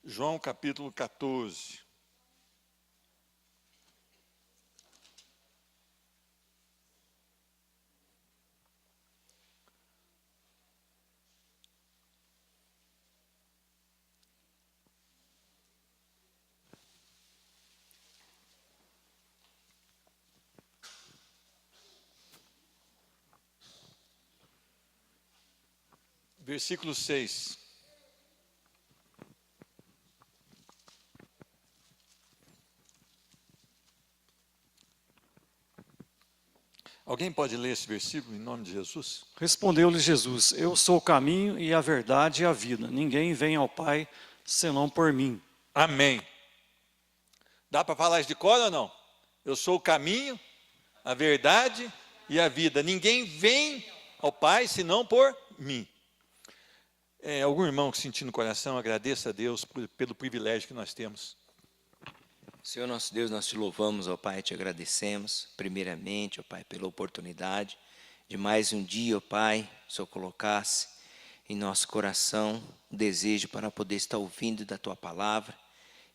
João capítulo 14. Versículo 6. Alguém pode ler esse versículo em nome de Jesus? Respondeu-lhe Jesus: Eu sou o caminho e a verdade e a vida. Ninguém vem ao Pai senão por mim. Amém. Dá para falar isso de cor ou não? Eu sou o caminho, a verdade e a vida. Ninguém vem ao Pai senão por mim. Algum irmão que sentir no coração, agradeça a Deus pelo privilégio que nós temos. Senhor nosso Deus, nós te louvamos, ó Pai, te agradecemos, primeiramente, ó Pai, pela oportunidade de mais um dia, ó Pai, o Senhor colocasse em nosso coração o desejo para poder estar ouvindo da Tua palavra.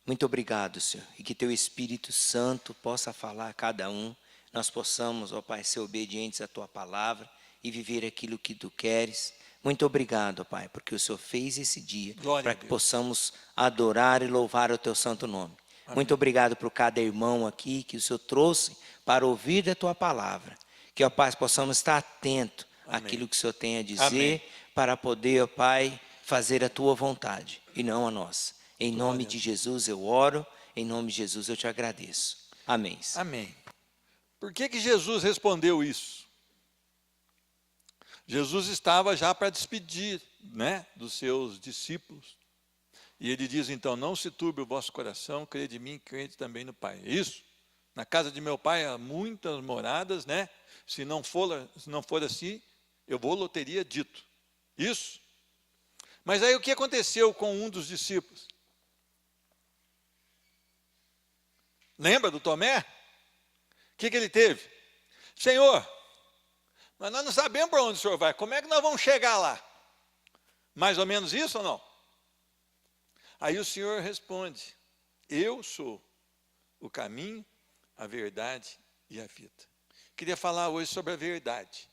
Muito obrigado, Senhor, e que Teu Espírito Santo possa falar a cada um, nós possamos, ó Pai, ser obedientes à Tua palavra e viver aquilo que Tu queres. Muito obrigado, ó Pai, porque o Senhor fez esse dia para que possamos adorar e louvar o Teu santo nome. Amém. Muito obrigado por cada irmão aqui que o Senhor trouxe para ouvir da Tua palavra. Que, ó Pai, possamos estar atentos àquilo que o Senhor tem a dizer. Amém. Para poder, ó Pai, fazer a Tua vontade e não a nossa. Em nome de Jesus eu oro, em nome de Jesus eu te agradeço. Amém. Amém. Por que Jesus respondeu isso? Jesus estava já para despedir, dos seus discípulos. E ele diz, então, não se turbe o vosso coração, crede em mim, crede também no Pai. Isso. Na casa de meu Pai há muitas moradas, Se não for assim, eu teria dito. Isso. Mas aí o que aconteceu com um dos discípulos? Lembra do Tomé? O que ele teve? Senhor, mas nós não sabemos para onde o Senhor vai. Como é que nós vamos chegar lá? Mais ou menos isso ou não? Aí o Senhor responde, eu sou o caminho, a verdade e a vida. Queria falar hoje sobre a verdade.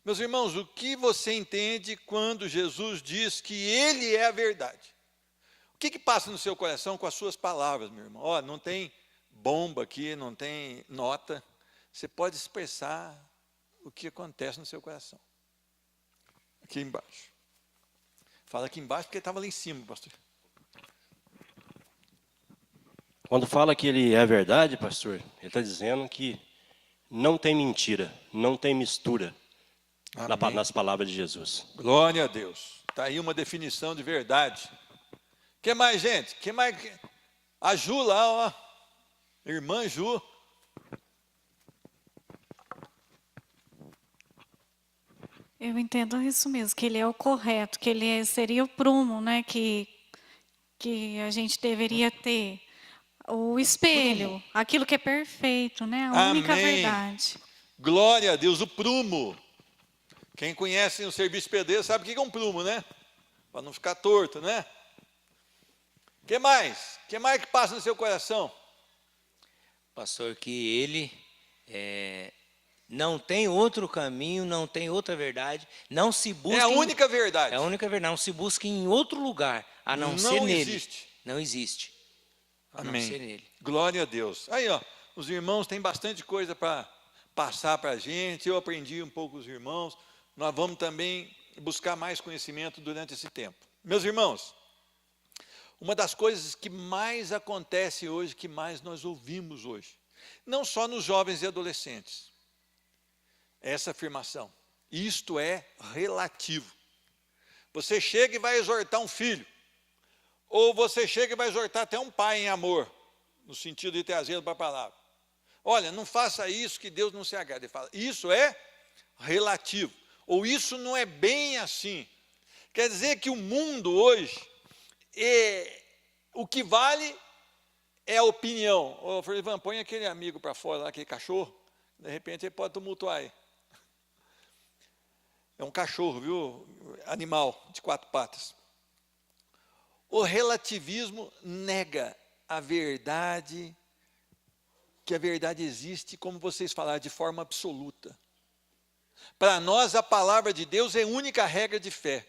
Meus irmãos, o que você entende quando Jesus diz que Ele é a verdade? O que passa no seu coração com as suas palavras, meu irmão? Não tem bomba aqui, não tem nota. Você pode expressar o que acontece no seu coração. Aqui embaixo. Fala aqui embaixo porque estava lá em cima, pastor. Quando fala que ele é verdade, pastor, ele está dizendo que não tem mentira, não tem mistura nas palavras de Jesus. Glória a Deus. Está aí uma definição de verdade. O que mais, gente? Que mais? A Ju lá, ó. Irmã Ju. Eu entendo isso mesmo, que ele é o correto, que ele seria o prumo, que a gente deveria ter. O espelho, aquilo que é perfeito, a única verdade. Glória a Deus, o prumo. Quem conhece o serviço pedreiro sabe o que é um prumo, Para não ficar torto, O que mais? O que mais que passa no seu coração? Pastor, que ele não tem outro caminho, não tem outra verdade, não se busca... É a única verdade. É a única verdade, não se busca em outro lugar, a não ser nele. Não existe. Amém. Não ser nele. Glória a Deus. Aí, os irmãos têm bastante coisa para passar para a gente. Eu aprendi um pouco com os irmãos. Nós vamos também buscar mais conhecimento durante esse tempo. Meus irmãos, uma das coisas que mais acontece hoje, que mais nós ouvimos hoje, não só nos jovens e adolescentes, é essa afirmação. Isto é relativo. Você chega e vai exortar um filho. Ou você chega e vai exortar até um pai em amor, no sentido de trazê-lo para a palavra. Olha, não faça isso que Deus não se agrada. Ele fala, isso é relativo. Ou isso não é bem assim. Quer dizer que o mundo hoje, o que vale é a opinião. Ô, Ivan, põe aquele amigo para fora, lá, aquele cachorro, de repente ele pode tumultuar aí. É um cachorro, viu? Animal, de 4 patas. O relativismo nega a verdade, que a verdade existe, como vocês falaram, de forma absoluta. Para nós, a palavra de Deus é a única regra de fé.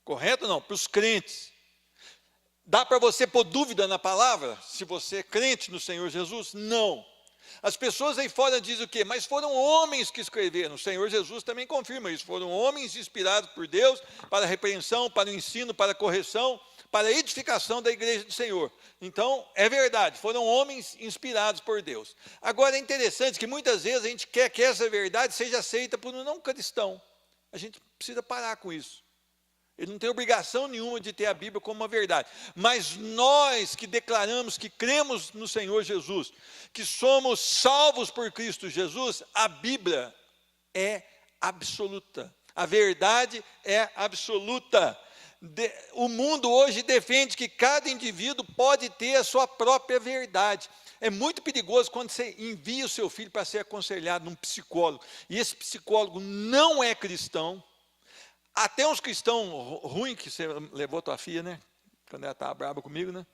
Correto ou não? Para os crentes. Dá para você pôr dúvida na palavra, se você é crente no Senhor Jesus? Não. As pessoas aí fora dizem o quê? Mas foram homens que escreveram. O Senhor Jesus também confirma isso. Foram homens inspirados por Deus para a repreensão, para o ensino, para a correção, para a edificação da igreja do Senhor. Então, é verdade, foram homens inspirados por Deus. Agora, é interessante que muitas vezes a gente quer que essa verdade seja aceita por um não cristão. A gente precisa parar com isso. Ele não tem obrigação nenhuma de ter a Bíblia como uma verdade. Mas nós que declaramos que cremos no Senhor Jesus, que somos salvos por Cristo Jesus, a Bíblia é absoluta. A verdade é absoluta. O mundo hoje defende que cada indivíduo pode ter a sua própria verdade. É muito perigoso quando você envia o seu filho para ser aconselhado num psicólogo, e esse psicólogo não é cristão. Até uns cristãos ruins, que você levou tua filha, né? Quando ela estava brava comigo, né?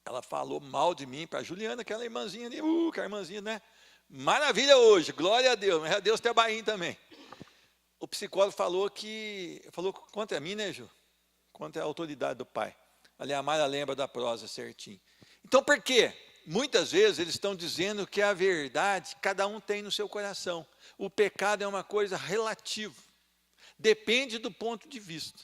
Ela falou mal de mim para a Juliana, aquela irmãzinha ali, que a irmãzinha, né? Maravilha hoje, glória a Deus, mas a Deus tem a bainha também. O psicólogo falou contra mim, né, Ju? Contra a autoridade do pai. Ali a Mara lembra da prosa certinho. Então, por quê? Muitas vezes eles estão dizendo que a verdade cada um tem no seu coração. O pecado é uma coisa relativa. Depende do ponto de vista.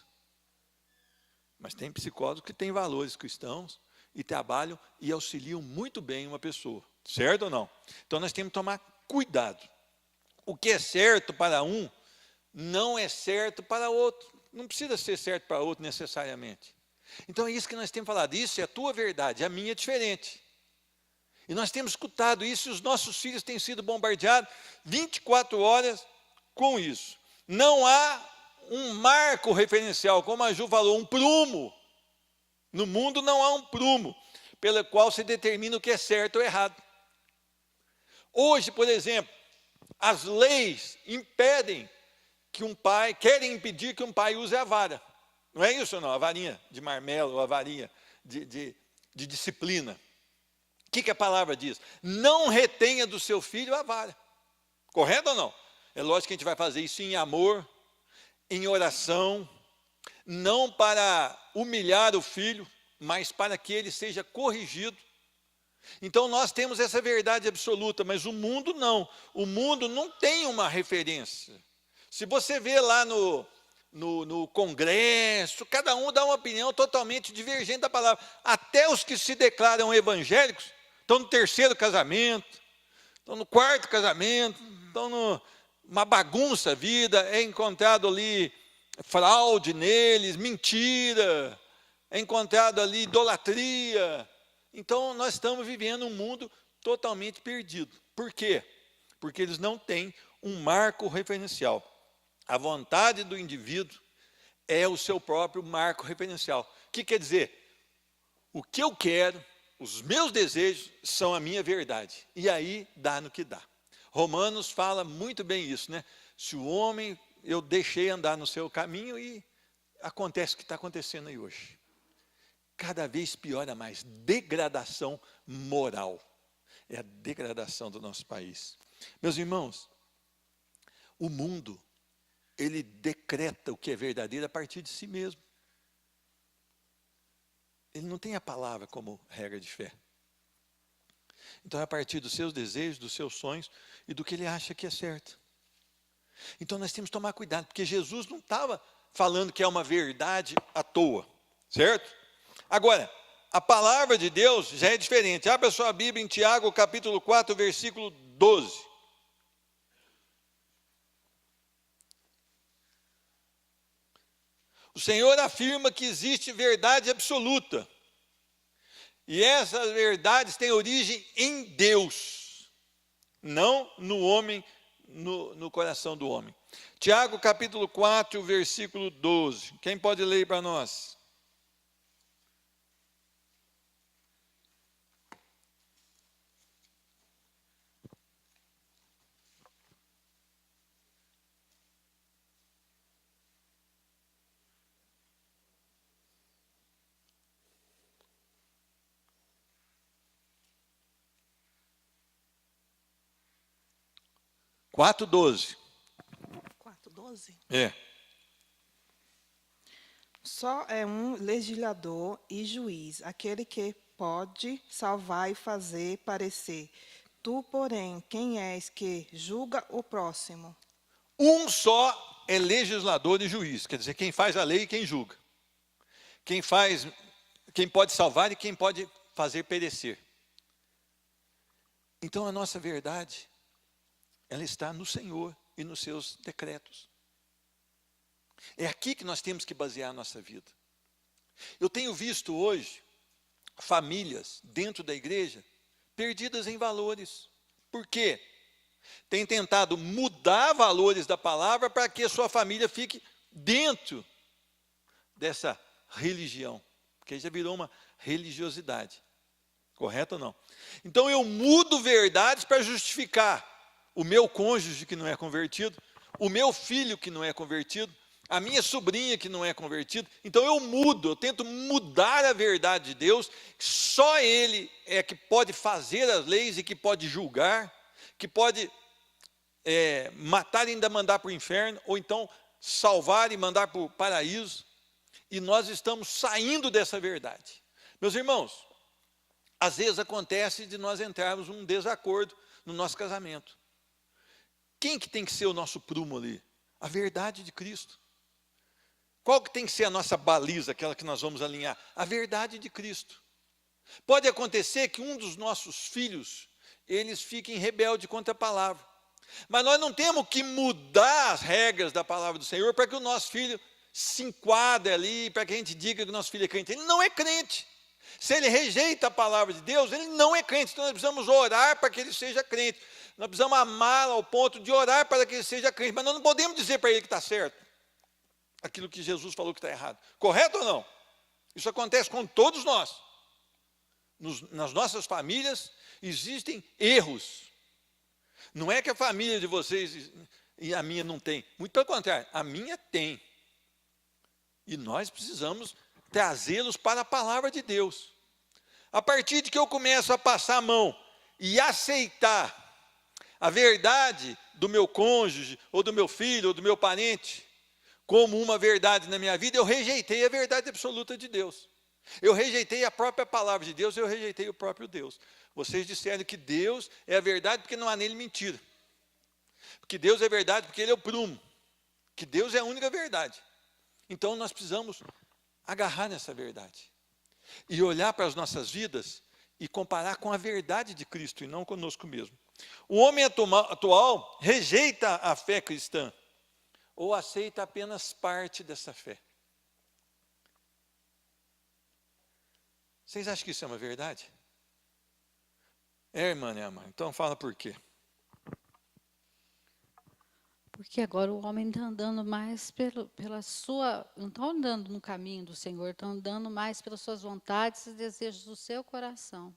Mas tem psicólogos que têm valores cristãos e trabalham e auxiliam muito bem uma pessoa. Certo ou não? Então nós temos que tomar cuidado. O que é certo para um, não é certo para outro. Não precisa ser certo para outro necessariamente. Então é isso que nós temos falado. Isso é a tua verdade, a minha é diferente. E nós temos escutado isso e os nossos filhos têm sido bombardeados 24 horas com isso. Não há um marco referencial, como a Ju falou, um prumo. No mundo não há um prumo pelo qual se determina o que é certo ou errado. Hoje, por exemplo, as leis impedem que querem impedir que um pai use a vara. Não é isso não? A varinha de marmelo, ou a varinha de disciplina. O que a palavra diz? Não retenha do seu filho a vara. Correto ou não? É lógico que a gente vai fazer isso em amor, em oração, não para humilhar o filho, mas para que ele seja corrigido. Então nós temos essa verdade absoluta, mas o mundo não. O mundo não tem uma referência. Se você vê lá no Congresso, cada um dá uma opinião totalmente divergente da palavra. Até os que se declaram evangélicos estão no 3º casamento, estão no 4º casamento, estão numa bagunça a vida, é encontrado ali fraude neles, mentira, é encontrado ali idolatria. Então nós estamos vivendo um mundo totalmente perdido. Por quê? Porque eles não têm um marco referencial. A vontade do indivíduo é o seu próprio marco referencial. O que quer dizer? O que eu quero, os meus desejos são a minha verdade. E aí dá no que dá. Romanos fala muito bem isso, né? Se o homem, eu deixei andar no seu caminho e acontece o que está acontecendo aí hoje. Cada vez piora mais, degradação moral. É a degradação do nosso país. Meus irmãos, o mundo, ele decreta o que é verdadeiro a partir de si mesmo. Ele não tem a palavra como regra de fé. Então é a partir dos seus desejos, dos seus sonhos e do que ele acha que é certo. Então nós temos que tomar cuidado, porque Jesus não estava falando que é uma verdade à toa, certo? Agora, a palavra de Deus já é diferente. Abra sua Bíblia em Tiago, capítulo 4, versículo 12. O Senhor afirma que existe verdade absoluta. E essas verdades têm origem em Deus, não no homem, no coração do homem. Tiago, capítulo 4, versículo 12. Quem pode ler para nós? 4:12. 4:12. É. Só é um legislador e juiz, aquele que pode salvar e fazer parecer. Tu, porém, quem és que julga o próximo? Um só é legislador e juiz, quer dizer, quem faz a lei e quem julga. Quem pode salvar e quem pode fazer perecer. Então a nossa verdade, ela está no Senhor e nos seus decretos. É aqui que nós temos que basear a nossa vida. Eu tenho visto hoje famílias dentro da igreja perdidas em valores. Por quê? Tem tentado mudar valores da palavra para que a sua família fique dentro dessa religião, porque já virou uma religiosidade. Correto ou não? Então eu mudo verdades para justificar o meu cônjuge que não é convertido, o meu filho que não é convertido, a minha sobrinha que não é convertida. Então eu tento mudar a verdade de Deus. Só Ele é que pode fazer as leis e que pode julgar, que pode matar e ainda mandar para o inferno, ou então salvar e mandar para o paraíso. E nós estamos saindo dessa verdade. Meus irmãos, às vezes acontece de nós entrarmos num desacordo no nosso casamento. Quem que tem que ser o nosso prumo ali? A verdade de Cristo. Qual que tem que ser a nossa baliza, aquela que nós vamos alinhar? A verdade de Cristo. Pode acontecer que um dos nossos filhos, eles fiquem rebeldes contra a palavra. Mas nós não temos que mudar as regras da palavra do Senhor para que o nosso filho se enquadre ali, para que a gente diga que o nosso filho é crente. Ele não é crente. Se ele rejeita a palavra de Deus, ele não é crente. Então nós precisamos orar para que ele seja crente. Nós precisamos amá-lo ao ponto de orar para que ele seja crente. Mas nós não podemos dizer para ele que está certo aquilo que Jesus falou que está errado. Correto ou não? Isso acontece com todos nós. Nas nossas famílias existem erros. Não é que a família de vocês e a minha não tem. Muito pelo contrário, a minha tem. E nós precisamos trazê-los para a palavra de Deus. A partir de que eu começo a passar a mão e aceitar a verdade do meu cônjuge, ou do meu filho, ou do meu parente, como uma verdade na minha vida, eu rejeitei a verdade absoluta de Deus. Eu rejeitei a própria palavra de Deus, eu rejeitei o próprio Deus. Vocês disseram que Deus é a verdade porque não há nele mentira. Que Deus é verdade porque Ele é o prumo. Que Deus é a única verdade. Então nós precisamos agarrar nessa verdade. E olhar para as nossas vidas e comparar com a verdade de Cristo e não conosco mesmo. O homem atual rejeita a fé cristã ou aceita apenas parte dessa fé. Vocês acham que isso é uma verdade? É, irmã, né, irmã? Então fala por quê. Porque agora o homem está andando mais pela sua... Não está andando no caminho do Senhor, está andando mais pelas suas vontades e desejos do seu coração.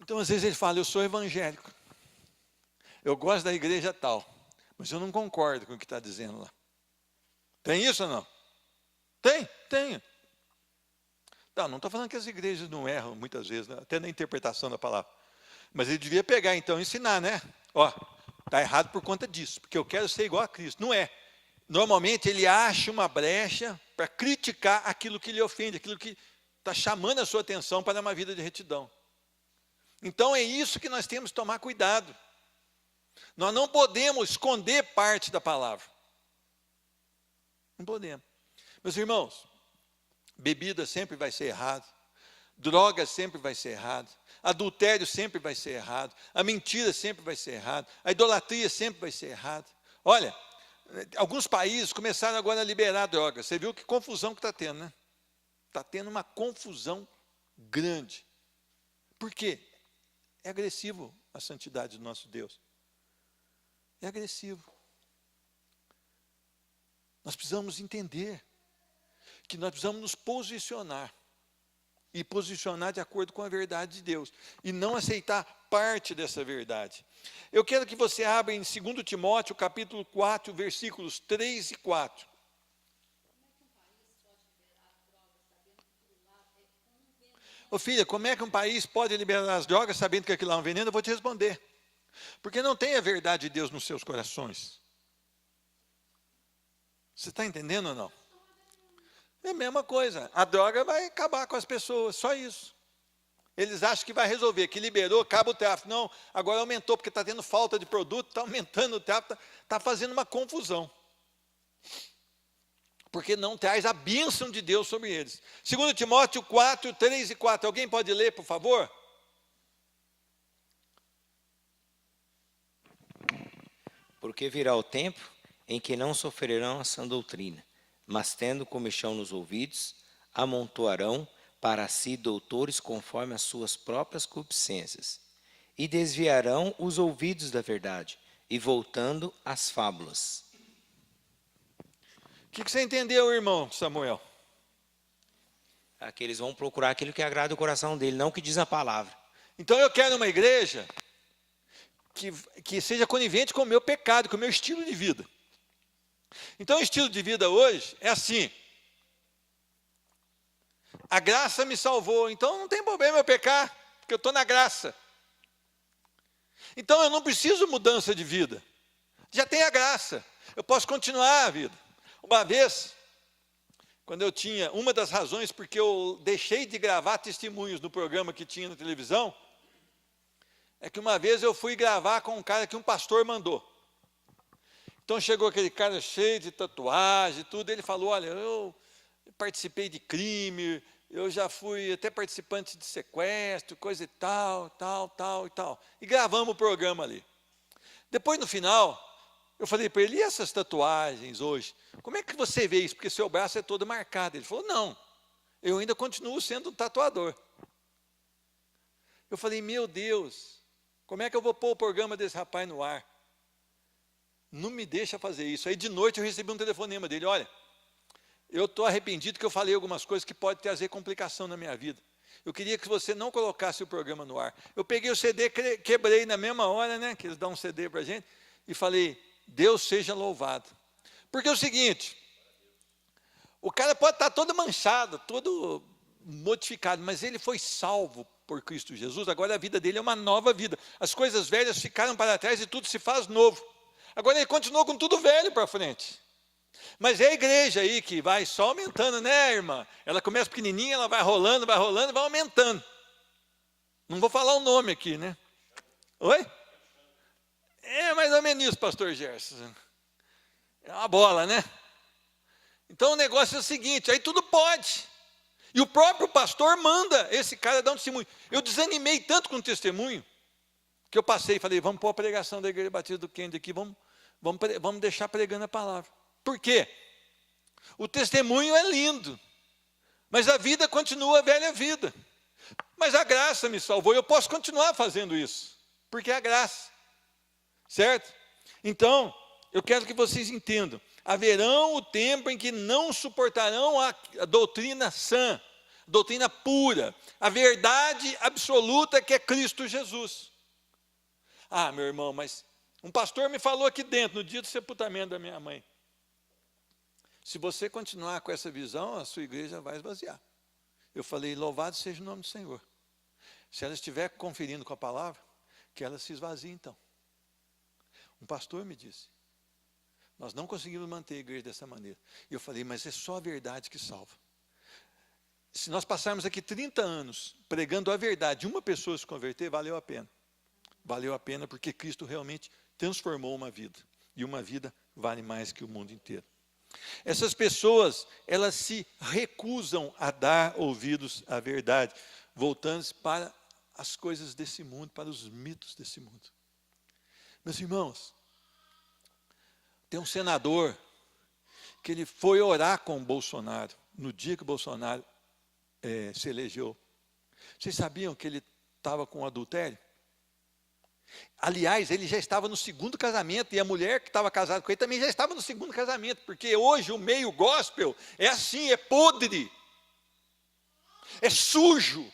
Então, às vezes ele fala, eu sou evangélico. Eu gosto da igreja tal, mas eu não concordo com o que está dizendo lá. Tem isso ou não? Tem. Não estou falando que as igrejas não erram muitas vezes, né? Até na interpretação da palavra. Mas ele devia pegar então e ensinar, né? Ó, está errado por conta disso, porque eu quero ser igual a Cristo. Não é. Normalmente ele acha uma brecha para criticar aquilo que lhe ofende, aquilo que está chamando a sua atenção para uma vida de retidão. Então é isso que nós temos que tomar cuidado. Nós não podemos esconder parte da palavra. Não podemos. Meus irmãos, bebida sempre vai ser errado, droga sempre vai ser errado, adultério sempre vai ser errado, a mentira sempre vai ser errado, a idolatria sempre vai ser errado. Olha, alguns países começaram agora a liberar drogas. Você viu que confusão que está tendo, né? Está tendo uma confusão grande. Por quê? É agressivo a santidade do nosso Deus. É agressivo. Nós precisamos entender que nós precisamos nos posicionar. E posicionar de acordo com a verdade de Deus. E não aceitar parte dessa verdade. Eu quero que você abra em 2 Timóteo, capítulo 4, versículos 3 e 4. Ô filha, como é que um país pode liberar as drogas sabendo que aquilo é um veneno? Eu vou te responder. Porque não tem a verdade de Deus nos seus corações. Você está entendendo ou não? É a mesma coisa. A droga vai acabar com as pessoas, só isso. Eles acham que vai resolver, que liberou, acaba o tráfico. Não, agora aumentou, porque está tendo falta de produto, está aumentando o tráfico, está fazendo uma confusão. Porque não traz a bênção de Deus sobre eles. 2 Timóteo 4, 3 e 4. Alguém pode ler, por favor? Porque virá o tempo em que não sofrerão a sã doutrina, mas tendo comichão nos ouvidos, amontoarão para si doutores conforme as suas próprias concupiscências, e desviarão os ouvidos da verdade, e voltando às fábulas. O que você entendeu, irmão Samuel? Aqui eles vão procurar aquilo que agrada o coração dele, não o que diz a palavra. Então eu quero uma igreja que seja conivente com o meu pecado, com o meu estilo de vida. Então o estilo de vida hoje é assim. A graça me salvou, então não tem problema eu pecar, porque eu estou na graça. Então eu não preciso mudança de vida. Já tem a graça, eu posso continuar a vida. Uma vez, quando eu tinha, uma das razões porque eu deixei de gravar testemunhos no programa que tinha na televisão, é que uma vez eu fui gravar com um cara que um pastor mandou. Então chegou aquele cara cheio de tatuagem e tudo, ele falou, olha, eu participei de crime, eu já fui até participante de sequestro, coisa e tal, tal. E gravamos o programa ali. Depois, no final, eu falei para ele, e essas tatuagens hoje? Como é que você vê isso? Porque seu braço é todo marcado. Ele falou, não, eu ainda continuo sendo um tatuador. Eu falei, meu Deus, como é que eu vou pôr o programa desse rapaz no ar? Não me deixa fazer isso. Aí de noite eu recebi um telefonema dele, olha, eu estou arrependido que eu falei algumas coisas que podem trazer complicação na minha vida. Eu queria que você não colocasse o programa no ar. Eu peguei o CD, quebrei na mesma hora, né, que eles dão um CD para a gente, e falei, Deus seja louvado. Porque é o seguinte, o cara pode estar todo manchado, todo modificado, mas ele foi salvo por Cristo Jesus, agora a vida dele é uma nova vida. As coisas velhas ficaram para trás e tudo se faz novo. Agora ele continuou com tudo velho para frente. Mas é a igreja aí que vai só aumentando, né, irmã? Ela começa pequenininha, ela vai rolando, vai aumentando. Não vou falar o nome aqui, né? Oi? É mais ou menos isso, pastor Gerson. É uma bola, né? Então o negócio é o seguinte, aí tudo pode. E o próprio pastor manda esse cara dar um testemunho. Eu desanimei tanto com o testemunho, que eu passei e falei, vamos pôr a pregação da Igreja Batista do Kennedy aqui, vamos deixar pregando a palavra. Por quê? O testemunho é lindo, mas a vida continua a velha vida. Mas a graça me salvou, eu posso continuar fazendo isso, porque é a graça, certo? Então, eu quero que vocês entendam, haverão o tempo em que não suportarão a doutrina sã, doutrina pura, a verdade absoluta que é Cristo Jesus. Ah, meu irmão, mas um pastor me falou aqui dentro, no dia do sepultamento da minha mãe, se você continuar com essa visão, a sua igreja vai esvaziar. Eu falei, louvado seja o nome do Senhor. Se ela estiver conferindo com a palavra, que ela se esvazie então. Um pastor me disse, nós não conseguimos manter a igreja dessa maneira. E eu falei, mas é só a verdade que salva. Se nós passarmos aqui 30 anos pregando a verdade, uma pessoa se converter, valeu a pena. Valeu a pena porque Cristo realmente transformou uma vida. E uma vida vale mais que o mundo inteiro. Essas pessoas, elas se recusam a dar ouvidos à verdade, voltando-se para as coisas desse mundo, para os mitos desse mundo. Meus irmãos, tem um senador que ele foi orar com o Bolsonaro, no dia que o Bolsonaro se elegeu. Vocês sabiam que ele estava com adultério? Aliás, ele já estava no segundo casamento, e a mulher que estava casada com ele também já estava no segundo casamento, porque hoje o meio gospel é assim, é podre, é sujo.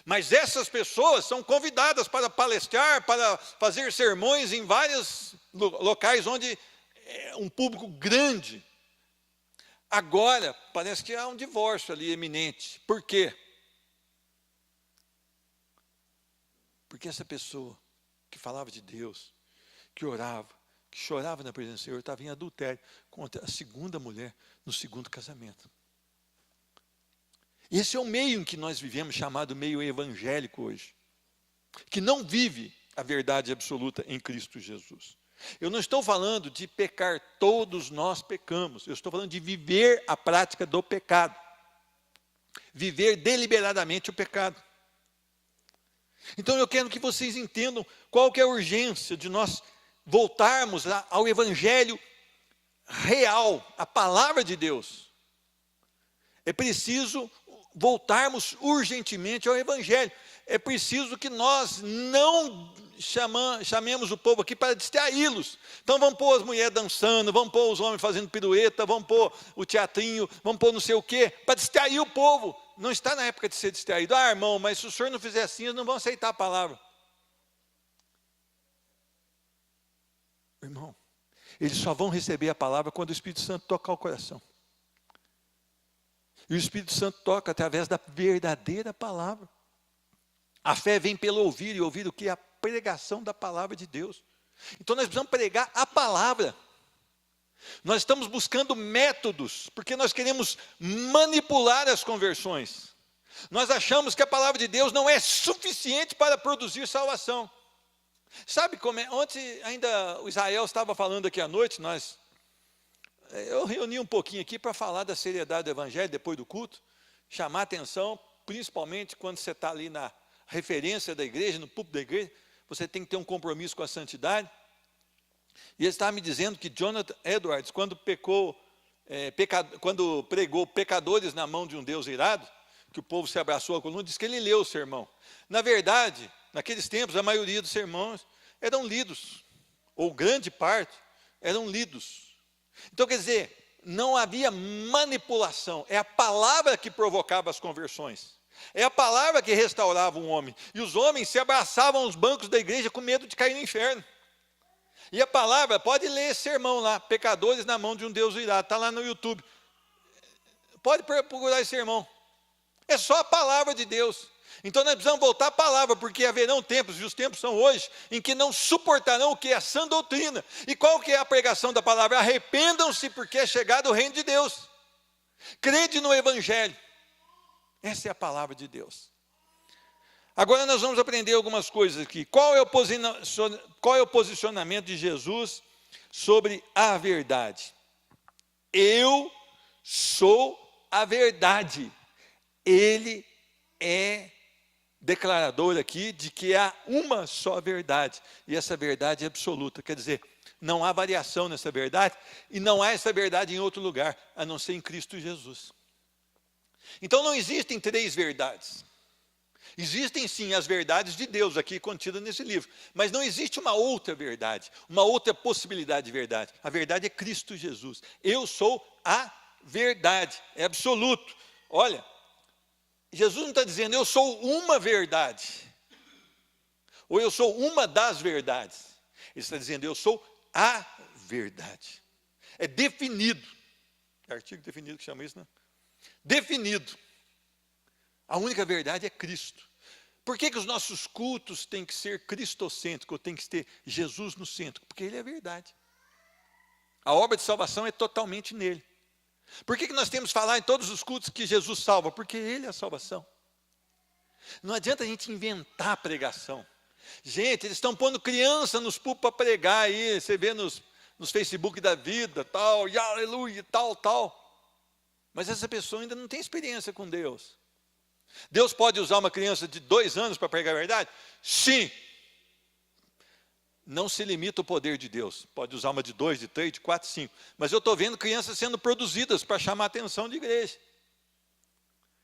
Mas essas pessoas são convidadas para palestrar, para fazer sermões em vários locais onde é um público grande. Agora, parece que há um divórcio ali eminente. Por quê? Porque essa pessoa que falava de Deus, que orava, que chorava na presença do Senhor, estava em adultério contra a segunda mulher no segundo casamento. Esse é o meio em que nós vivemos, chamado meio evangélico hoje, que não vive a verdade absoluta em Cristo Jesus. Eu não estou falando de pecar, todos nós pecamos. Eu estou falando de viver a prática do pecado. Viver deliberadamente o pecado. Então eu quero que vocês entendam qual que é a urgência de nós voltarmos ao evangelho real, a palavra de Deus. É preciso voltarmos urgentemente ao evangelho. É preciso que nós não chamemos o povo aqui para distraí-los. Então vamos pôr as mulheres dançando, vamos pôr os homens fazendo pirueta, vamos pôr o teatrinho, vamos pôr não sei o quê, para distrair o povo. Não está na época de ser distraído. Ah, irmão, mas se o senhor não fizer assim, eles não vão aceitar a palavra. Irmão, eles só vão receber a palavra quando o Espírito Santo tocar o coração. E o Espírito Santo toca através da verdadeira palavra. A fé vem pelo ouvir, e ouvir o que? A pregação da palavra de Deus. Então nós precisamos pregar a palavra. Nós estamos buscando métodos, porque nós queremos manipular as conversões. Nós achamos que a palavra de Deus não é suficiente para produzir salvação. Sabe como é? Ontem ainda o Israel estava falando aqui à noite, eu reuni um pouquinho aqui para falar da seriedade do evangelho depois do culto, chamar a atenção, principalmente quando você está ali na referência da igreja, no púlpito da igreja, você tem que ter um compromisso com a santidade. E ele estava me dizendo que Jonathan Edwards, quando pregou pecadores na mão de um Deus irado, que o povo se abraçou à coluna, disse que ele leu o sermão. Na verdade, naqueles tempos, a maioria dos sermões eram lidos, ou grande parte eram lidos. Então, quer dizer, não havia manipulação, é a palavra que provocava as conversões. É a palavra que restaurava um homem. E os homens se abraçavam aos bancos da igreja com medo de cair no inferno. E a palavra, pode ler esse sermão lá, pecadores na mão de um Deus irado, está lá no YouTube. Pode procurar esse sermão. É só a palavra de Deus. Então nós precisamos voltar à palavra, porque haverão tempos, e os tempos são hoje, em que não suportarão o que é a sã doutrina. E qual que é a pregação da palavra? Arrependam-se, porque é chegado o reino de Deus. Crede no evangelho. Essa é a palavra de Deus. Agora nós vamos aprender algumas coisas aqui. Qual é o posicionamento de Jesus sobre a verdade? Eu sou a verdade. Ele é declarador aqui de que há uma só verdade. E essa verdade é absoluta. Quer dizer, não há variação nessa verdade. E não há essa verdade em outro lugar, a não ser em Cristo Jesus. Então não existem três verdades. Existem sim as verdades de Deus aqui contidas nesse livro, mas não existe uma outra verdade, uma outra possibilidade de verdade. A verdade é Cristo Jesus. Eu sou a verdade, é absoluto. Olha, Jesus não está dizendo eu sou uma verdade, ou eu sou uma das verdades. Ele está dizendo eu sou a verdade. É definido. É artigo definido que chama isso, né? Definido. A única verdade é Cristo. Por que os nossos cultos têm que ser cristocêntricos, têm que ter Jesus no centro? Porque Ele é a verdade. A obra de salvação é totalmente nele. Por que nós temos que falar em todos os cultos que Jesus salva? Porque Ele é a salvação. Não adianta a gente inventar pregação. Gente, eles estão pondo criança nos púlpitos para pregar aí, você vê nos Facebook da vida, tal, e aleluia, tal. Mas essa pessoa ainda não tem experiência com Deus. Deus pode usar uma criança de 2 anos para pregar a verdade? Sim. Não se limita o poder de Deus. Pode usar uma de 2, de 3, de 4, 5. Mas eu estou vendo crianças sendo produzidas para chamar a atenção de igreja.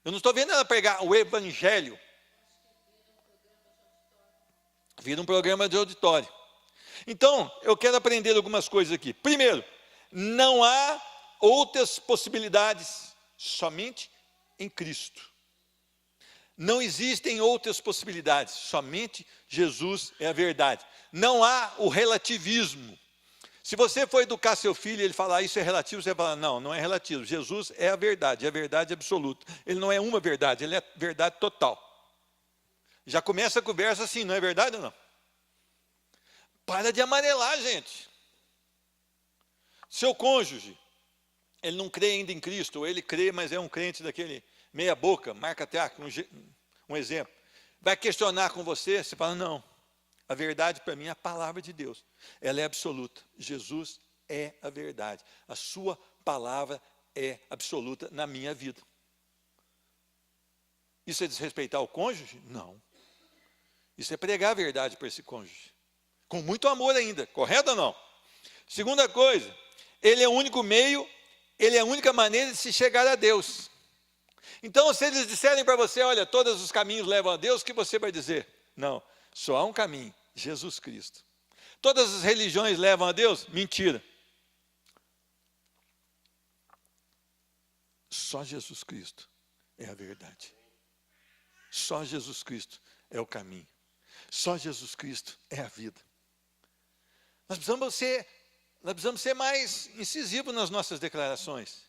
Eu não estou vendo ela pregar o evangelho. Vira um programa de auditório. Então, eu quero aprender algumas coisas aqui. Primeiro, não há outras possibilidades, somente em Cristo. Não existem outras possibilidades, somente Jesus é a verdade. Não há o relativismo. Se você for educar seu filho e ele falar isso é relativo, você vai falar, não é relativo. Jesus é a verdade absoluta. Ele não é uma verdade, ele é a verdade total. Já começa a conversa assim, não é verdade ou não? Para de amarelar, gente. Seu cônjuge, ele não crê ainda em Cristo, ou ele crê, mas é um crente daquele meia boca, marca até aqui, um exemplo. Vai questionar com você, você fala, não, a verdade para mim é a palavra de Deus. Ela é absoluta. Jesus é a verdade. A sua palavra é absoluta na minha vida. Isso é desrespeitar o cônjuge? Não. Isso é pregar a verdade para esse cônjuge. Com muito amor ainda, correto ou não? Segunda coisa, ele é o único meio, ele é a única maneira de se chegar a Deus. Então, se eles disserem para você, olha, todos os caminhos levam a Deus, o que você vai dizer? Não, só há um caminho, Jesus Cristo. Todas as religiões levam a Deus? Mentira. Só Jesus Cristo é a verdade. Só Jesus Cristo é o caminho. Só Jesus Cristo é a vida. Nós precisamos ser mais incisivos nas nossas declarações.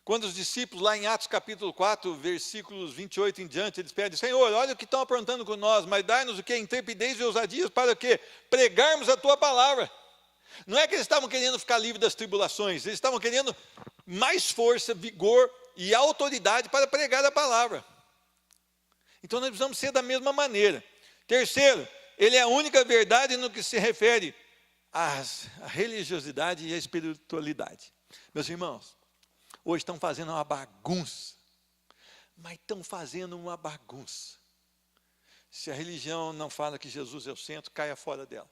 Quando os discípulos, lá em Atos capítulo 4, versículos 28 em diante, eles pedem, Senhor, olha o que estão aprontando com nós, mas dai-nos o quê? Intrepidez e ousadias para o quê? Pregarmos a tua palavra. Não é que eles estavam querendo ficar livres das tribulações, eles estavam querendo mais força, vigor e autoridade para pregar a palavra. Então nós precisamos ser da mesma maneira. Terceiro, ele é a única verdade no que se refere à religiosidade e à espiritualidade. Meus irmãos, hoje estão fazendo uma bagunça, mas estão fazendo uma bagunça. Se a religião não fala que Jesus é o centro, caia fora dela.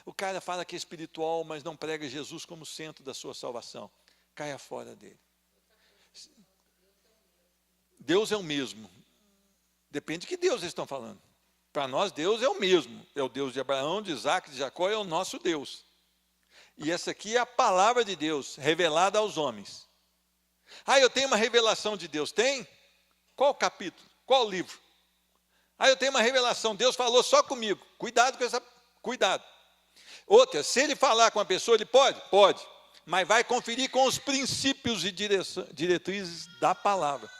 O cara fala que é espiritual, mas não prega Jesus como centro da sua salvação, caia fora dele. Deus é o mesmo. Depende de que Deus eles estão falando. Para nós, Deus é o mesmo. É o Deus de Abraão, de Isaac, de Jacó, é o nosso Deus. E essa aqui é a palavra de Deus, revelada aos homens. Ah, eu tenho uma revelação de Deus. Tem? Qual capítulo? Qual livro? Ah, eu tenho uma revelação. Deus falou só comigo. Cuidado com essa... Cuidado. Outra, se ele falar com a pessoa, ele pode? Pode. Mas vai conferir com os princípios e diretrizes da palavra.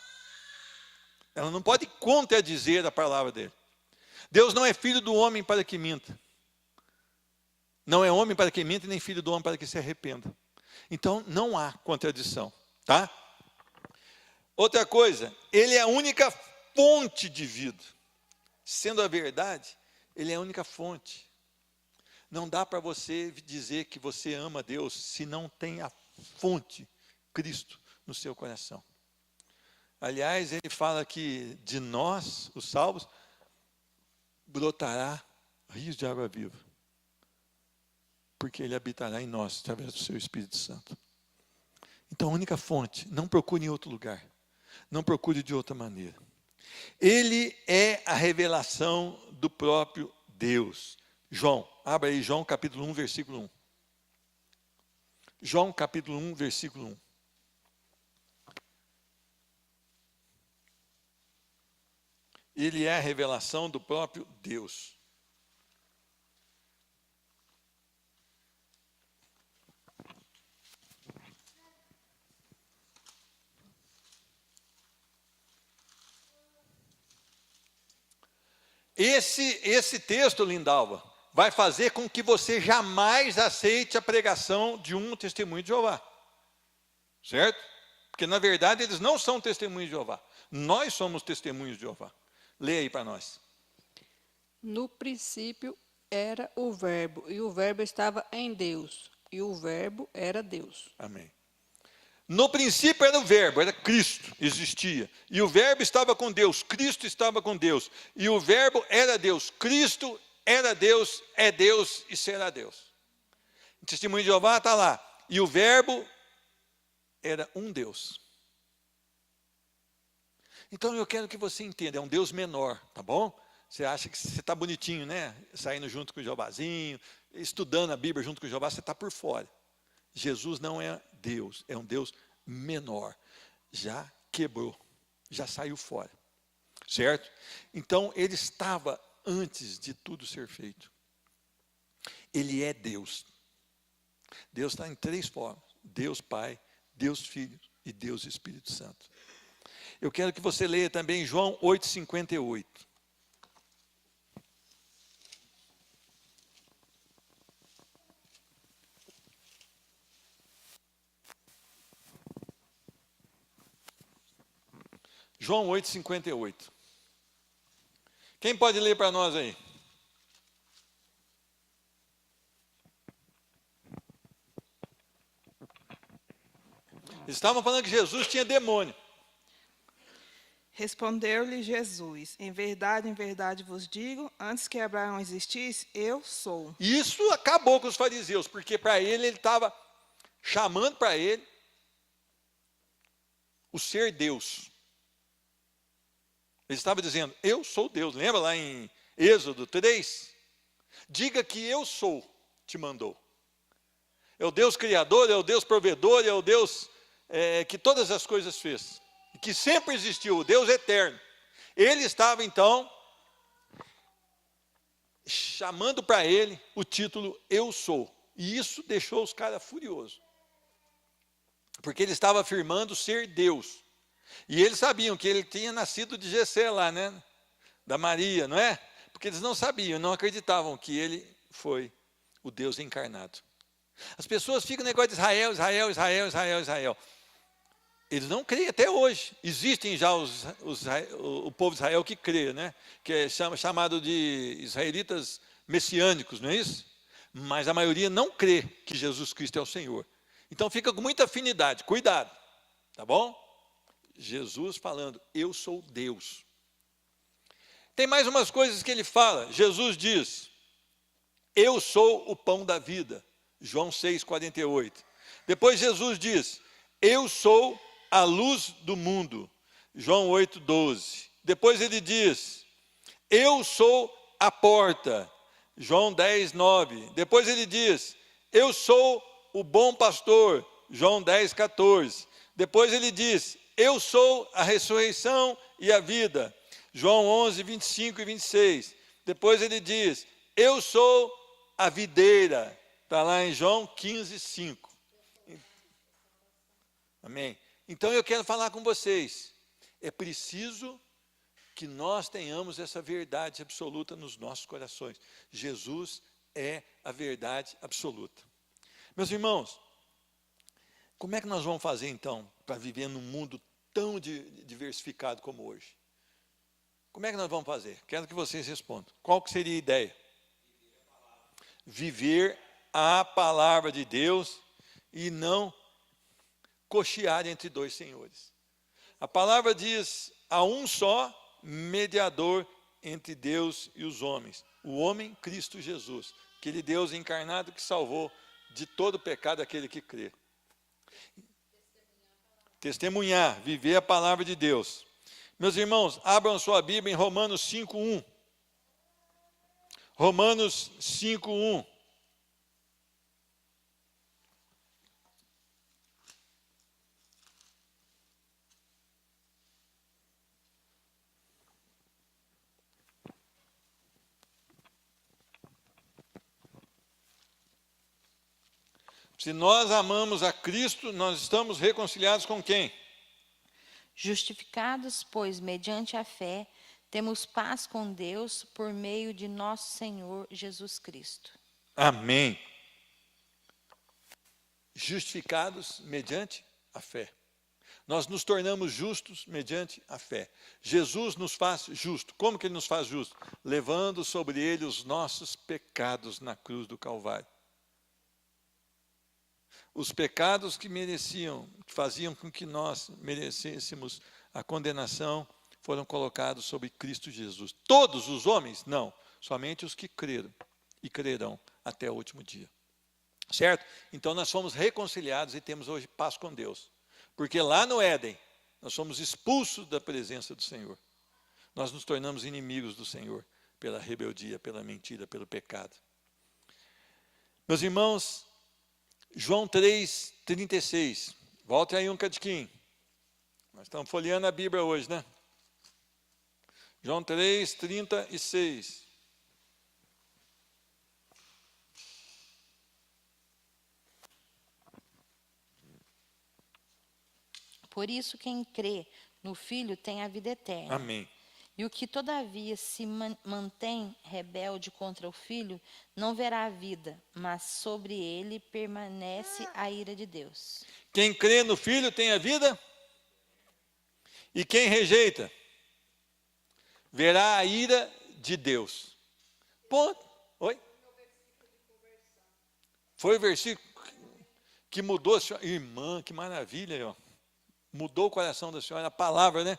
Ela não pode contradizer a palavra dele. Deus não é filho do homem para que minta. Não é homem para que minta, nem filho do homem para que se arrependa. Então, não há contradição, tá? Outra coisa, ele é a única fonte de vida. Sendo a verdade, ele é a única fonte. Não dá para você dizer que você ama Deus se não tem a fonte, Cristo, no seu coração. Aliás, ele fala que de nós, os salvos, brotará rios de água viva. Porque ele habitará em nós, através do seu Espírito Santo. Então, a única fonte, não procure em outro lugar. Não procure de outra maneira. Ele é a revelação do próprio Deus. João, abra aí João capítulo 1, versículo 1. João capítulo 1, versículo 1. Ele é a revelação do próprio Deus. Esse texto, Lindalva, vai fazer com que você jamais aceite a pregação de um testemunho de Jeová. Certo? Porque, na verdade, eles não são testemunhos de Jeová. Nós somos testemunhos de Jeová. Leia aí para nós. No princípio era o Verbo, e o Verbo estava em Deus, e o Verbo era Deus. Amém. No princípio era o Verbo, era Cristo, existia. E o Verbo estava com Deus, Cristo estava com Deus. E o Verbo era Deus, Cristo era Deus, é Deus e será Deus. O testemunho de Jeová está lá. E o Verbo era um Deus. Então eu quero que você entenda, é um Deus menor, tá bom? Você acha que você está bonitinho, né? Saindo junto com o Jeovazinho, estudando a Bíblia junto com o Jeová, você está por fora. Jesus não é Deus, é um Deus menor. Já quebrou, já saiu fora. Certo? Então ele estava antes de tudo ser feito. Ele é Deus. Deus está em três formas: Deus Pai, Deus Filho e Deus Espírito Santo. Eu quero que você leia também João 8,58. João 8,58. Quem pode ler para nós aí? Eles estavam falando que Jesus tinha demônio. Respondeu-lhe Jesus: em verdade vos digo, antes que Abraão existisse, eu sou. E isso acabou com os fariseus, porque para ele estava chamando para ele o ser Deus. Ele estava dizendo, eu sou Deus. Lembra lá em Êxodo 3? Diga que eu sou, te mandou. É o Deus criador, é o Deus provedor, é o Deus que todas as coisas fez. E que sempre existiu, o Deus eterno. Ele estava, então, chamando para ele o título Eu Sou. E isso deixou os caras furiosos. Porque ele estava afirmando ser Deus. E eles sabiam que ele tinha nascido de Jessé lá, né? Da Maria, não é? Porque eles não sabiam, não acreditavam que ele foi o Deus encarnado. As pessoas ficam no negócio de Israel, Israel, Israel, Israel, Israel. Eles não creem até hoje. Existem já o povo de Israel que crê, né? Que é chamado de israelitas messiânicos, não é isso? Mas a maioria não crê que Jesus Cristo é o Senhor. Então fica com muita afinidade. Cuidado, tá bom? Jesus falando, eu sou Deus. Tem mais umas coisas que ele fala. Jesus diz, eu sou o pão da vida. João 6,48. Depois Jesus diz, eu sou a luz do mundo. João 8,12. Depois ele diz, eu sou a porta. João 10,9. Depois ele diz, eu sou o bom pastor. João 10,14. Depois ele diz, eu sou a ressurreição e a vida. João 11, 25 e 26. Depois ele diz, eu sou a videira. Está lá em João 15, 5. Amém? Então eu quero falar com vocês. É preciso que nós tenhamos essa verdade absoluta nos nossos corações. Jesus é a verdade absoluta. Meus irmãos, como é que nós vamos fazer então para viver num mundo tão diversificado como hoje? Como é que nós vamos fazer? Quero que vocês respondam. Qual que seria a ideia? Viver a palavra de Deus e não cochear entre dois senhores. A palavra diz, há um só mediador entre Deus e os homens, o homem Cristo Jesus, aquele Deus encarnado que salvou de todo pecado aquele que crê. Testemunhar, viver a palavra de Deus. Meus irmãos, abram sua Bíblia em Romanos 5:1. Romanos 5:1. Se nós amamos a Cristo, nós estamos reconciliados com quem? Justificados, pois, mediante a fé, temos paz com Deus por meio de nosso Senhor Jesus Cristo. Amém. Justificados mediante a fé. Nós nos tornamos justos mediante a fé. Jesus nos faz justo. Como que ele nos faz justo? Levando sobre ele os nossos pecados na cruz do Calvário. Os pecados que mereciam, que faziam com que nós merecêssemos a condenação, foram colocados sobre Cristo Jesus. Todos os homens? Não. Somente os que creram e crerão até o último dia. Certo? Então nós fomos reconciliados e temos hoje paz com Deus. Porque lá no Éden, nós fomos expulsos da presença do Senhor. Nós nos tornamos inimigos do Senhor pela rebeldia, pela mentira, pelo pecado. Meus irmãos, João 3,36. Volte aí um cadiquinho. Nós estamos folheando a Bíblia hoje, né? João 3,36. Por isso, quem crê no Filho tem a vida eterna. Amém. E o que todavia se mantém rebelde contra o Filho não verá a vida, mas sobre ele permanece a ira de Deus. Quem crê no Filho tem a vida, e quem rejeita verá a ira de Deus. Ponto. Oi? Foi o versículo que mudou a senhora. Irmã, que maravilha, aí, ó. Mudou o coração da senhora, a palavra, né?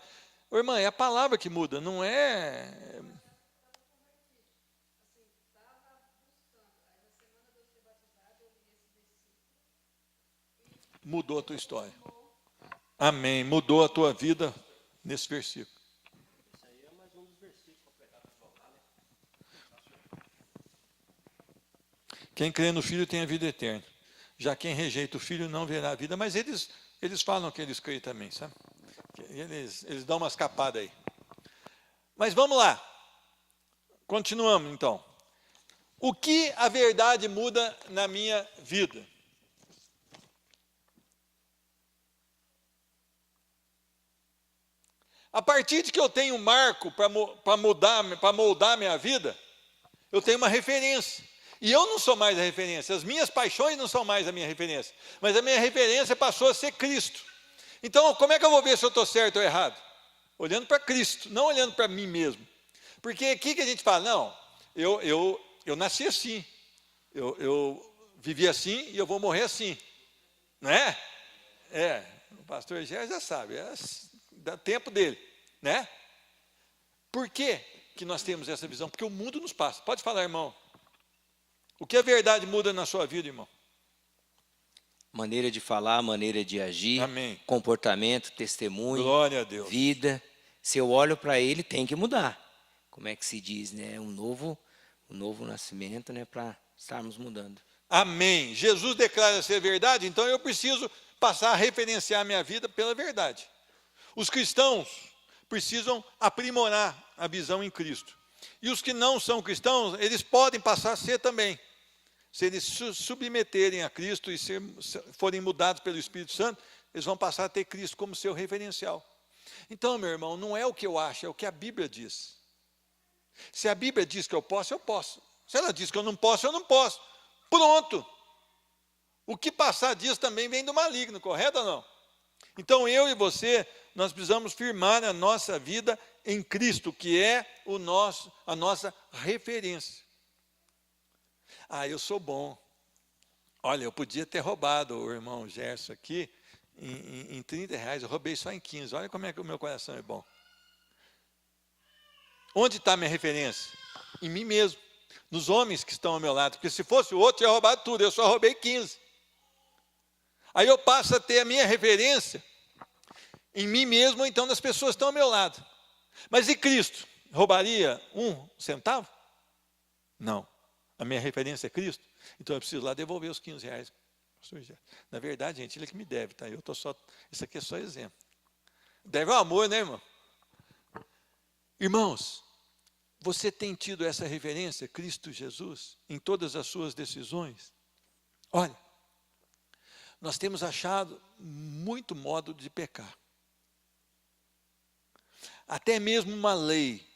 Ô, irmã, é a palavra que muda, não é... Mudou a tua história. Amém. Mudou a tua vida nesse versículo. Quem crê no Filho tem a vida eterna. Já quem rejeita o Filho não verá a vida. Mas eles falam que eles creem também, sabe? Eles dão uma escapada aí. Mas vamos lá. Continuamos, então. O que a verdade muda na minha vida? A partir de que eu tenho um marco para moldar minha vida, eu tenho uma referência. E eu não sou mais a referência. As minhas paixões não são mais a minha referência. Mas a minha referência passou a ser Cristo. Então, como é que eu vou ver se eu estou certo ou errado? Olhando para Cristo, não olhando para mim mesmo. Porque aqui que a gente fala, não, eu nasci assim, eu vivi assim e eu vou morrer assim. Não é? É, o pastor já sabe, dá tempo dele, né? Por que nós temos essa visão? Porque o mundo nos passa. Pode falar, irmão. O que a verdade muda na sua vida, irmão? Maneira de falar, maneira de agir, Amém. Comportamento, testemunho, Glória a Deus. vida. Se eu olho para ele, tem que mudar. Como é que se diz, né? Um novo nascimento, né? Para estarmos mudando. Amém. Jesus declara ser verdade, então eu preciso passar a referenciar a minha vida pela verdade. Os cristãos precisam aprimorar a visão em Cristo. E os que não são cristãos, eles podem passar a ser também. Se eles se submeterem a Cristo e forem mudados pelo Espírito Santo, eles vão passar a ter Cristo como seu referencial. Então, meu irmão, não é o que eu acho, é o que a Bíblia diz. Se a Bíblia diz que eu posso, eu posso. Se ela diz que eu não posso, eu não posso. Pronto. O que passar disso também vem do maligno, correto ou não? Então, eu e você, nós precisamos firmar a nossa vida em Cristo, que é a nossa referência. Ah, eu sou bom. Olha, eu podia ter roubado o irmão Gerson aqui em 30 reais, eu roubei só em 15. Olha como é que o meu coração é bom. Onde está a minha referência? Em mim mesmo, nos homens que estão ao meu lado. Porque se fosse o outro, eu ia roubar tudo, eu só roubei 15. Aí eu passo a ter a minha referência em mim mesmo, ou então nas pessoas que estão ao meu lado. Mas e Cristo? Roubaria 1 centavo? Não. A minha referência é Cristo. Então eu preciso lá devolver os 15 reais. Na verdade, gente, ele é que me deve, tá? Isso aqui é só exemplo. Deve o amor, né, irmão? Irmãos, você tem tido essa referência, Cristo Jesus, em todas as suas decisões? Olha, nós temos achado muito modo de pecar. Até mesmo uma lei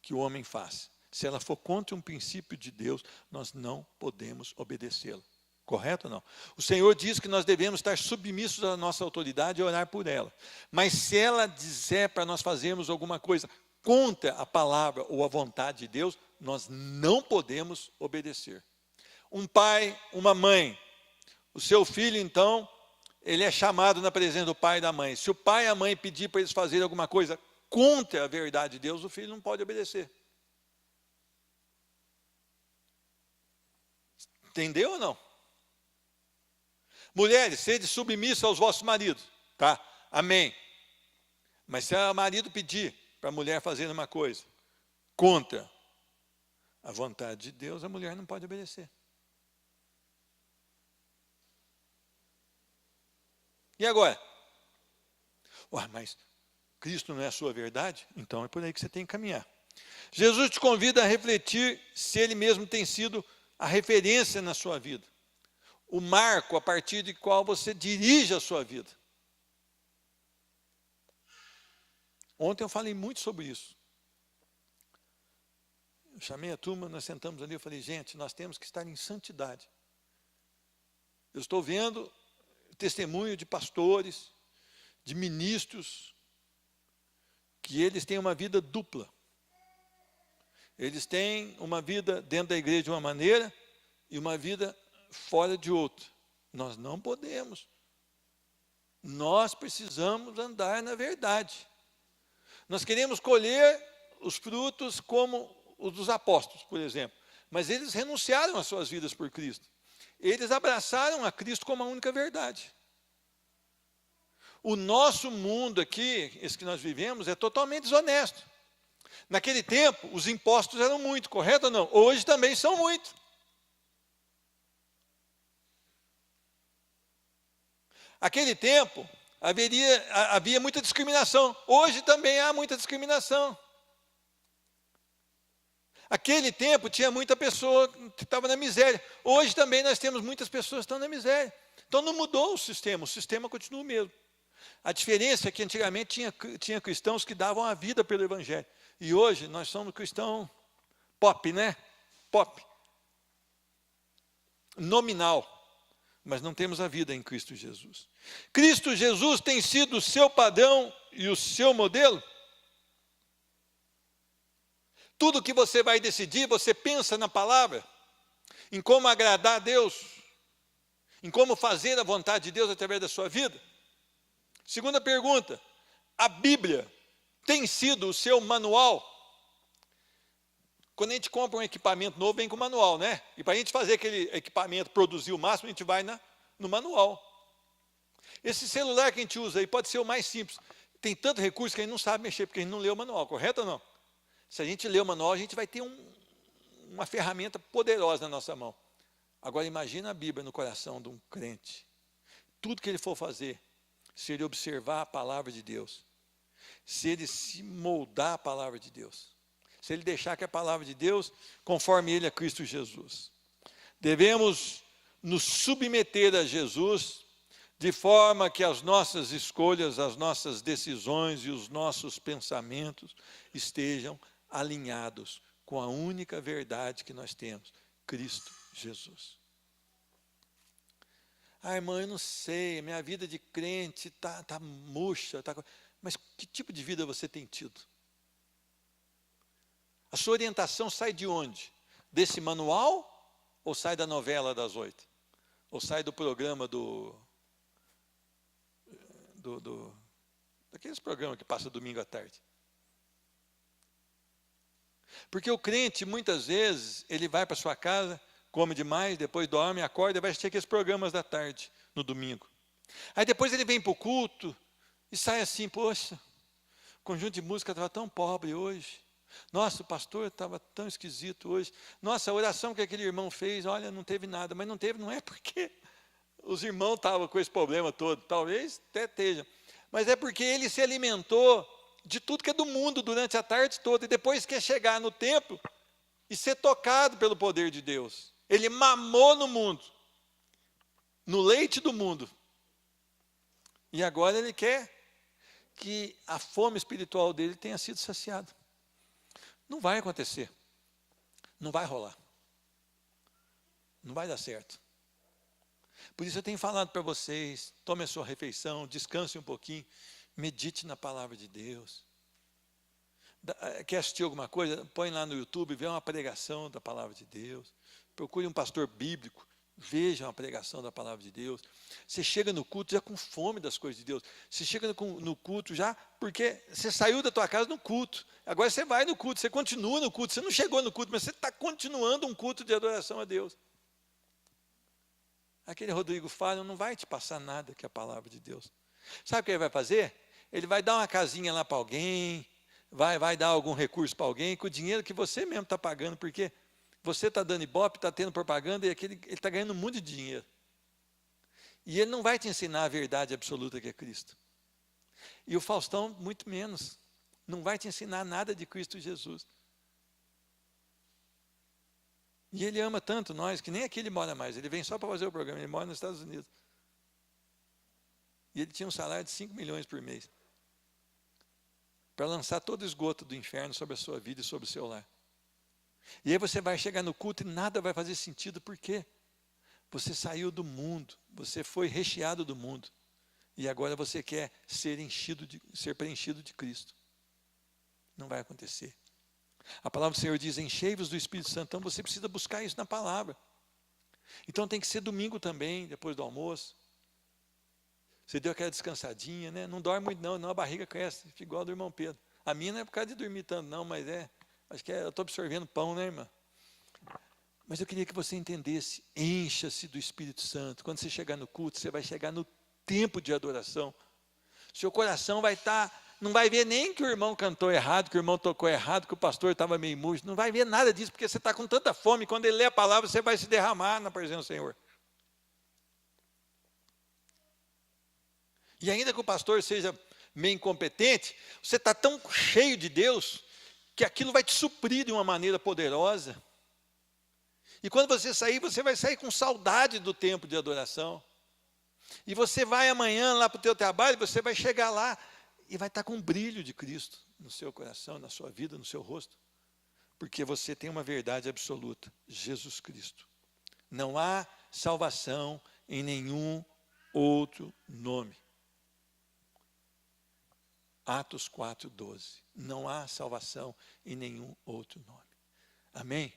que o homem faz, se ela for contra um princípio de Deus, nós não podemos obedecê-la. Correto ou não? O Senhor diz que nós devemos estar submissos à nossa autoridade e orar por ela. Mas se ela disser para nós fazermos alguma coisa contra a palavra ou a vontade de Deus, nós não podemos obedecer. Um pai, uma mãe, o seu filho, então, ele é chamado na presença do pai e da mãe. Se o pai e a mãe pedir para eles fazerem alguma coisa contra a verdade de Deus, o filho não pode obedecer. Entendeu ou não? Mulheres, sede submissas aos vossos maridos, tá? Amém. Mas se o marido pedir para a mulher fazer uma coisa contra a vontade de Deus, a mulher não pode obedecer. E agora? Ué, mas Cristo não é a sua verdade? Então é por aí que você tem que caminhar. Jesus te convida a refletir se Ele mesmo tem sido a referência na sua vida. O marco a partir de qual você dirige a sua vida. Ontem eu falei muito sobre isso. Eu chamei a turma, nós sentamos ali, eu falei, gente, nós temos que estar em santidade. Eu estou vendo testemunho de pastores, de ministros, que eles têm uma vida dupla. Eles têm uma vida dentro da igreja de uma maneira e uma vida fora de outra. Nós não podemos. Nós precisamos andar na verdade. Nós queremos colher os frutos como os dos apóstolos, por exemplo. Mas eles renunciaram às suas vidas por Cristo. Eles abraçaram a Cristo como a única verdade. O nosso mundo aqui, esse que nós vivemos, é totalmente desonesto. Naquele tempo, os impostos eram muito, correto ou não? Hoje também são muito. Naquele tempo, havia muita discriminação. Hoje também há muita discriminação. Aquele tempo tinha muita pessoa que estava na miséria. Hoje também nós temos muitas pessoas que estão na miséria. Então não mudou o sistema continua o mesmo. A diferença é que antigamente tinha cristãos que davam a vida pelo Evangelho. E hoje nós somos cristãos pop, né? Pop. Nominal. Mas não temos a vida em Cristo Jesus. Cristo Jesus tem sido o seu padrão e o seu modelo? Tudo que você vai decidir, você pensa na palavra, em como agradar a Deus, em como fazer a vontade de Deus através da sua vida? Segunda pergunta, a Bíblia tem sido o seu manual? Quando a gente compra um equipamento novo, vem com manual, né? E para a gente fazer aquele equipamento produzir o máximo, a gente vai no manual. Esse celular que a gente usa aí pode ser o mais simples. Tem tanto recurso que a gente não sabe mexer, porque a gente não lê o manual, correto ou não? Se a gente ler o manual, a gente vai ter uma ferramenta poderosa na nossa mão. Agora imagina a Bíblia no coração de um crente. Tudo que ele for fazer, se ele observar a palavra de Deus, se ele se moldar a palavra de Deus, se ele deixar que a palavra de Deus conforme ele a Cristo Jesus. Devemos nos submeter a Jesus, de forma que as nossas escolhas, as nossas decisões e os nossos pensamentos estejam alinhados com a única verdade que nós temos, Cristo Jesus. Ah, irmã, eu não sei, minha vida de crente tá murcha, mas que tipo de vida você tem tido? A sua orientação sai de onde? Desse manual ou sai da novela das 8? Ou sai do programa daqueles programas que passa domingo à tarde? Porque o crente, muitas vezes, ele vai para sua casa, come demais, depois dorme, acorda e vai assistir aqueles programas da tarde, no domingo. Aí depois ele vem para o culto e sai assim, poxa, o conjunto de música estava tão pobre hoje. Nossa, o pastor estava tão esquisito hoje. Nossa, a oração que aquele irmão fez, olha, não teve nada. Mas não é porque os irmãos estavam com esse problema todo. Talvez até esteja. Mas é porque ele se alimentou de tudo que é do mundo durante a tarde toda. E depois quer chegar no templo e ser tocado pelo poder de Deus. Ele mamou no mundo. No leite do mundo. E agora ele quer que a fome espiritual dele tenha sido saciada. Não vai acontecer. Não vai rolar. Não vai dar certo. Por isso eu tenho falado para vocês, tome a sua refeição, descanse um pouquinho, medite na palavra de Deus. Quer assistir alguma coisa? Põe lá no YouTube, vê uma pregação da palavra de Deus. Procure um pastor bíblico, veja uma pregação da palavra de Deus. Você chega no culto já com fome das coisas de Deus. Você chega no culto já porque você saiu da tua casa no culto. Agora você vai no culto, você continua no culto. Você não chegou no culto, mas você está continuando um culto de adoração a Deus. Aquele Rodrigo Fábio não vai te passar nada que a palavra de Deus. Sabe o que ele vai fazer? Ele vai dar uma casinha lá para alguém, vai dar algum recurso para alguém, com o dinheiro que você mesmo está pagando, porque você está dando ibope, está tendo propaganda, e ele está ganhando um monte de dinheiro. E ele não vai te ensinar a verdade absoluta que é Cristo. E o Faustão, muito menos. Não vai te ensinar nada de Cristo Jesus. E ele ama tanto nós, que nem aqui ele mora mais. Ele vem só para fazer o programa, ele mora nos Estados Unidos. E ele tinha um salário de 5 milhões por mês. para lançar todo o esgoto do inferno sobre a sua vida e sobre o seu lar. E aí você vai chegar no culto e nada vai fazer sentido, por quê? Você saiu do mundo, você foi recheado do mundo, e agora você quer ser preenchido de Cristo. Não vai acontecer. A palavra do Senhor diz, enchei-vos do Espírito Santo, então você precisa buscar isso na palavra. Então tem que ser domingo também, depois do almoço. Você deu aquela descansadinha, né? Não dorme muito não, a barriga cresce, fica igual a do irmão Pedro. A minha não é por causa de dormir tanto não, mas acho que eu estou absorvendo pão, né, irmã? Mas eu queria que você entendesse, encha-se do Espírito Santo. Quando você chegar no culto, você vai chegar no tempo de adoração. Seu coração vai estar, não vai ver nem que o irmão cantou errado, que o irmão tocou errado, que o pastor estava meio murcho, não vai ver nada disso, porque você está com tanta fome, quando ele lê a palavra, você vai se derramar na presença do Senhor. E ainda que o pastor seja meio incompetente, você está tão cheio de Deus, que aquilo vai te suprir de uma maneira poderosa. E quando você sair, você vai sair com saudade do tempo de adoração. E você vai amanhã lá para o teu trabalho, você vai chegar lá e vai estar com um brilho de Cristo no seu coração, na sua vida, no seu rosto. Porque você tem uma verdade absoluta, Jesus Cristo. Não há salvação em nenhum outro nome. Atos 4:12. Não há salvação em nenhum outro nome. Amém?